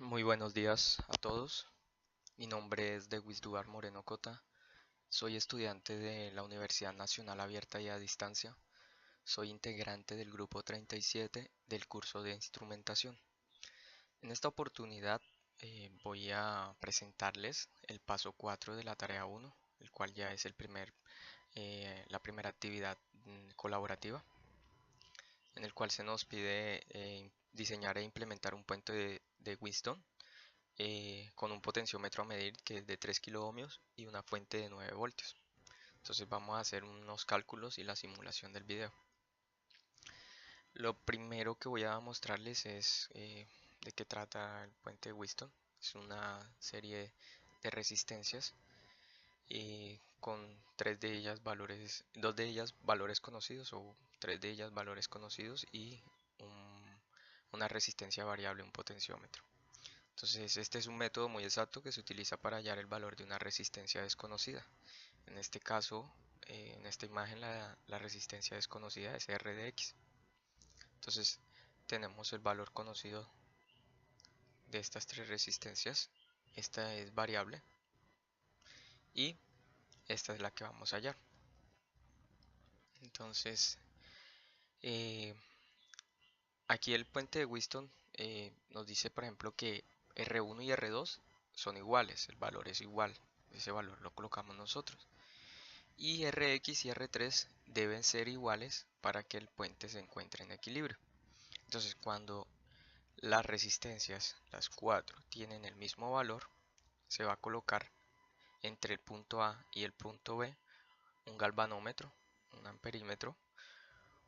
Muy buenos días a todos. Mi nombre es Dewisduar Moreno Cota. Soy estudiante de la Universidad Nacional Abierta y a Distancia. Soy integrante del grupo 37 del curso de instrumentación. En esta oportunidad voy a presentarles el paso 4 de la tarea 1, el cual ya es la primera actividad colaborativa, en el cual se nos pide diseñar e implementar un puente de Whiston con un potenciómetro a medir que es de 3 kiloohmios y una fuente de 9 voltios. Entonces vamos a hacer unos cálculos y la simulación del video. Lo primero que voy a mostrarles es de qué trata el puente de Whiston. Es una serie de resistencias con dos de ellas valores conocidos o tres de ellas valores conocidos y una resistencia variable, un potenciómetro. Entonces, este es un método muy exacto que se utiliza para hallar el valor de una resistencia desconocida. En este caso, en esta imagen, la resistencia desconocida es R de X. Entonces, tenemos el valor conocido de estas tres resistencias. Esta es variable y esta es la que vamos a hallar. Entonces, eh, aquí el puente de Whiston nos dice, por ejemplo, que R1 y R2 son iguales, el valor es igual, ese valor lo colocamos nosotros. Y Rx y R3 deben ser iguales para que el puente se encuentre en equilibrio. Entonces, cuando las resistencias, las cuatro, tienen el mismo valor, se va a colocar entre el punto A y el punto B un galvanómetro, un amperímetro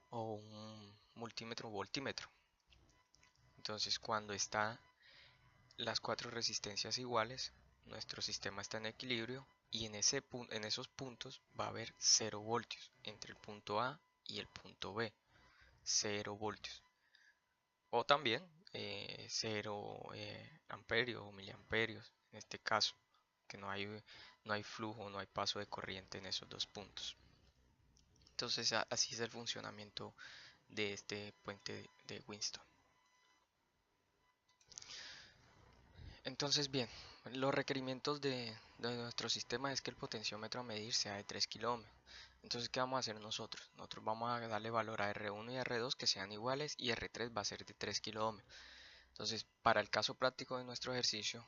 o un multímetro o voltímetro. Entonces, cuando están las cuatro resistencias iguales, nuestro sistema está en equilibrio y en esos puntos va a haber 0 voltios entre el punto A y el punto B. 0 voltios. O también 0 amperios o miliamperios en este caso, que no hay flujo, no hay paso de corriente en esos dos puntos. Entonces así es el funcionamiento de este puente de Whiston. Entonces bien, los requerimientos de nuestro sistema es que el potenciómetro a medir sea de 3 kiloohmios. Entonces, ¿qué vamos a hacer nosotros? Nosotros vamos a darle valor a R1 y R2 que sean iguales y R3 va a ser de 3 kiloohmios. Entonces, para el caso práctico de nuestro ejercicio,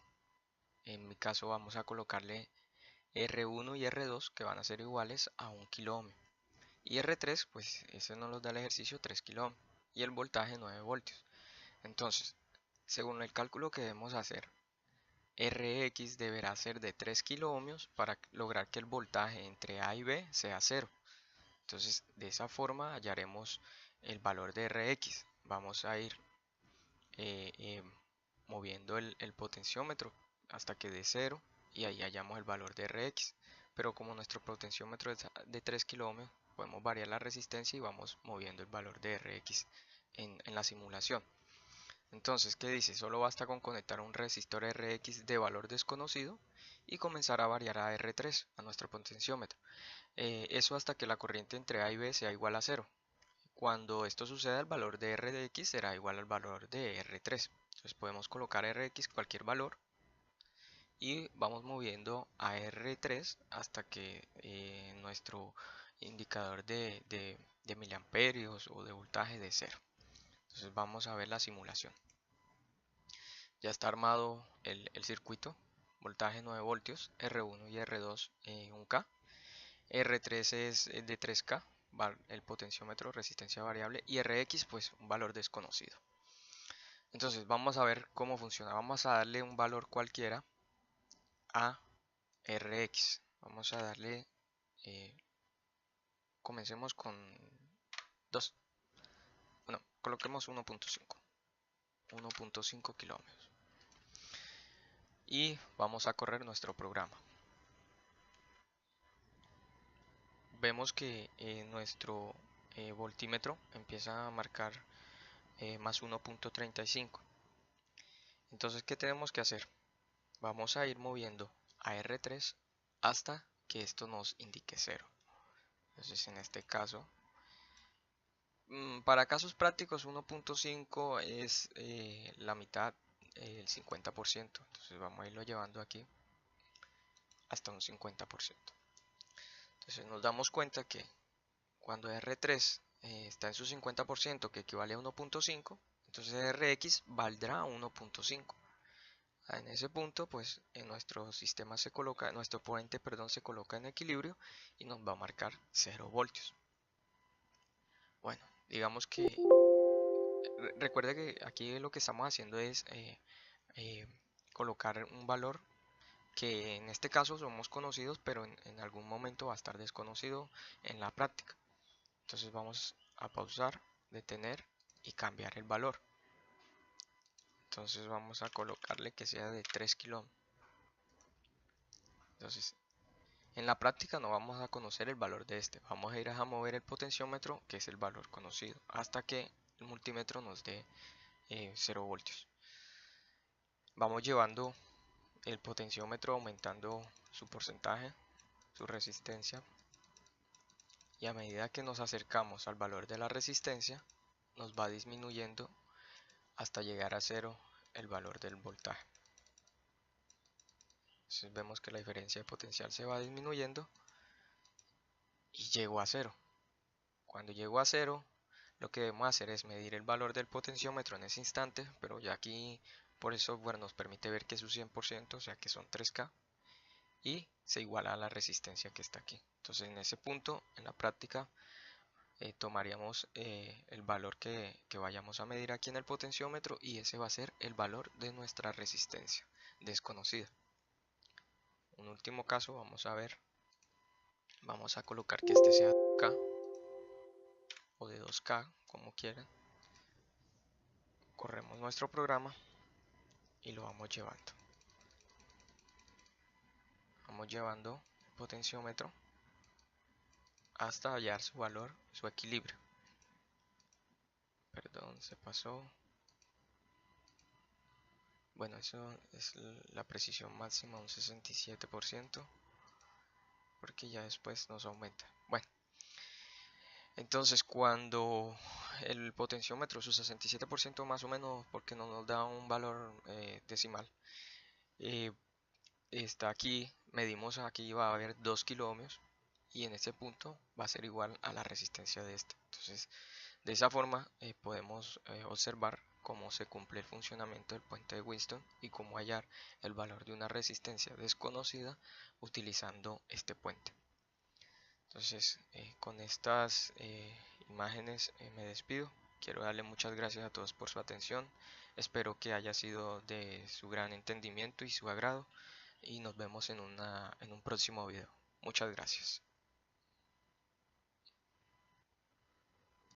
en mi caso vamos a colocarle R1 y R2 que van a ser iguales a 1 kiloohmio. Y R3, pues ese nos lo da el ejercicio 3 kiloohmios. Y el voltaje 9 voltios. Entonces, según el cálculo que debemos hacer, Rx deberá ser de 3 kiloohmios para lograr que el voltaje entre A y B sea 0. Entonces, de esa forma hallaremos el valor de Rx. Vamos a ir eh, eh, moviendo el potenciómetro hasta que dé 0 y ahí hallamos el valor de Rx. Pero como nuestro potenciómetro es de 3 kiloohmios, podemos variar la resistencia y vamos moviendo el valor de Rx en la simulación. Entonces, ¿qué dice? Solo basta con conectar un resistor Rx de valor desconocido y comenzar a variar a R3, a nuestro potenciómetro. Eso hasta que la corriente entre A y B sea igual a 0. Cuando esto suceda, el valor de R de X será igual al valor de R3. Entonces podemos colocar Rx cualquier valor y vamos moviendo a R3 hasta que nuestro indicador de miliamperios o de voltaje de 0. Entonces vamos a ver la simulación. Ya está armado el circuito, voltaje 9 voltios, R1 y R2 1K, R3 es de 3K, el potenciómetro, resistencia variable, y Rx pues un valor desconocido. Entonces vamos a ver cómo funciona. Vamos a darle un valor cualquiera a Rx. Vamos a darle, eh, comencemos con 2. Bueno, coloquemos 1.5 kilómetros. Y vamos a correr nuestro programa. Vemos que nuestro voltímetro empieza a marcar más 1.35. Entonces, ¿qué tenemos que hacer? Vamos a ir moviendo a R3 hasta que esto nos indique 0. Entonces, en este caso, para casos prácticos 1.5 es la mitad, el 50%. Entonces vamos a irlo llevando aquí hasta un 50%. Entonces nos damos cuenta que cuando R3 está en su 50%, que equivale a 1.5, entonces Rx valdrá 1.5. En ese punto, pues en nuestro sistema se coloca, nuestro puente, perdón, se coloca en equilibrio y nos va a marcar 0 voltios. Bueno, digamos que recuerda que aquí lo que estamos haciendo es eh, colocar un valor que en este caso somos conocidos, pero en algún momento va a estar desconocido en la práctica. Entonces vamos a pausar, detener y cambiar el valor. Entonces vamos a colocarle que sea de 3 kilómetros. Entonces en la práctica no vamos a conocer el valor de este. Vamos a ir a mover el potenciómetro, que es el valor conocido, hasta que el multímetro nos dé 0 voltios. Vamos llevando el potenciómetro aumentando su porcentaje, su resistencia, y a medida que nos acercamos al valor de la resistencia, nos va disminuyendo hasta llegar a 0 el valor del voltaje. Entonces vemos que la diferencia de potencial se va disminuyendo y llegó a 0. Cuando llegó a 0, lo que debemos hacer es medir el valor del potenciómetro en ese instante, pero ya aquí por el software nos permite ver que es su 100%, o sea que son 3K, y se iguala a la resistencia que está aquí. Entonces en ese punto, en la práctica, tomaríamos el valor que vayamos a medir aquí en el potenciómetro y ese va a ser el valor de nuestra resistencia desconocida. Un último caso, vamos a ver, vamos a colocar que este sea de 2K o de 2K, como quieran. Corremos nuestro programa y lo vamos llevando. Vamos llevando el potenciómetro hasta hallar su valor, su equilibrio. Perdón, se pasó. Bueno, eso es la precisión máxima, un 67%, porque ya después nos aumenta. Bueno, entonces cuando el potenciómetro, su 67% más o menos, porque no nos da un valor decimal, eh, está aquí, medimos aquí, va a haber 2 kiloohmios y en este punto va a ser igual a la resistencia de este. Entonces, de esa forma podemos observar cómo se cumple el funcionamiento del puente de Winston y cómo hallar el valor de una resistencia desconocida utilizando este puente. Entonces, con estas imágenes me despido. Quiero darle muchas gracias a todos por su atención. Espero que haya sido de su gran entendimiento y su agrado. Y nos vemos en un próximo video. Muchas gracias.